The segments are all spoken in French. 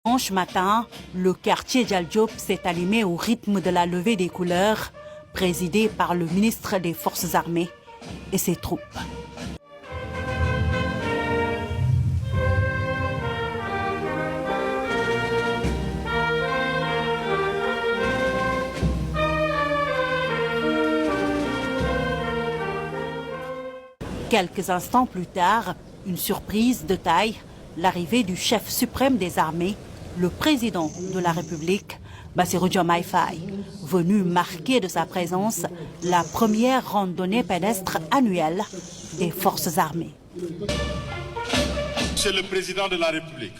Dimanche matin, le quartier Dial Diop s'est animé au rythme de la levée des couleurs, présidée par le ministre des Forces armées et ses troupes. Quelques instants plus tard, une surprise de taille, l'arrivée du chef suprême des armées, le président de la République, Bassirou Diomaye Faye, venu marquer de sa présence la première randonnée pédestre annuelle des Forces armées. Monsieur le Président de la République,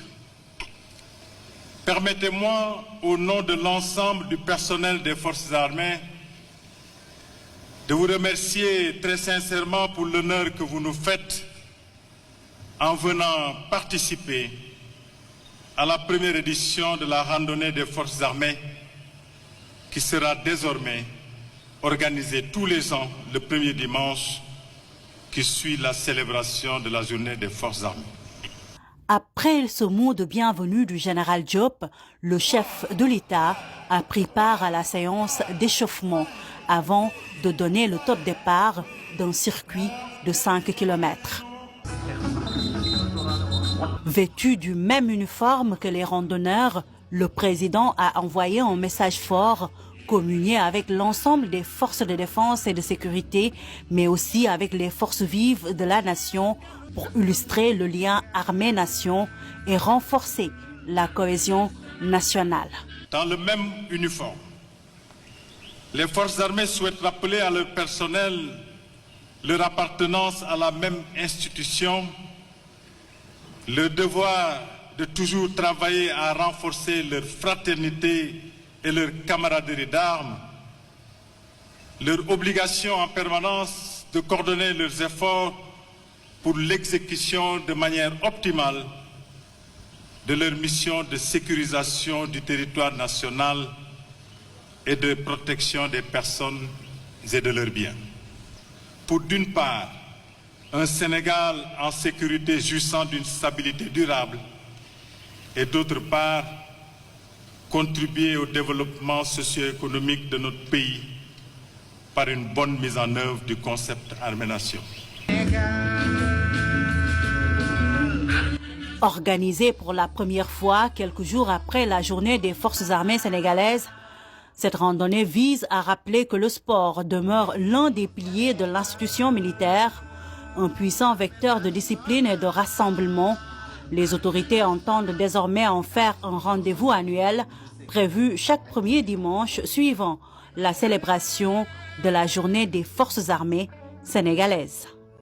permettez-moi, au nom de l'ensemble du personnel des Forces armées, de vous remercier très sincèrement pour l'honneur que vous nous faites en venant participer à la première édition de la randonnée des Forces armées qui sera désormais organisée tous les ans le premier dimanche qui suit la célébration de la journée des Forces armées. Après ce mot de bienvenue du général Diop, le chef de l'État a pris part à la séance d'échauffement avant de donner le top départ d'un circuit de 5 km. Vêtu du même uniforme que les randonneurs, le président a envoyé un message fort, communié avec l'ensemble des forces de défense et de sécurité, mais aussi avec les forces vives de la nation pour illustrer le lien armée-nation et renforcer la cohésion nationale. Dans le même uniforme, les forces armées souhaitent rappeler à leur personnel leur appartenance à la même institution, le devoir de toujours travailler à renforcer leur fraternité et leur camaraderie d'armes, leur obligation en permanence de coordonner leurs efforts pour l'exécution de manière optimale de leur mission de sécurisation du territoire national et de protection des personnes et de leurs biens. Pour d'une part, un Sénégal en sécurité jouissant d'une stabilité durable et d'autre part, contribuer au développement socio-économique de notre pays par une bonne mise en œuvre du concept armée-nation. Organisée pour la première fois quelques jours après la journée des Forces armées sénégalaises, cette randonnée vise à rappeler que le sport demeure l'un des piliers de l'institution militaire, un puissant vecteur de discipline et de rassemblement. Les autorités entendent désormais en faire un rendez-vous annuel prévu chaque premier dimanche suivant la célébration de la journée des Forces armées sénégalaises.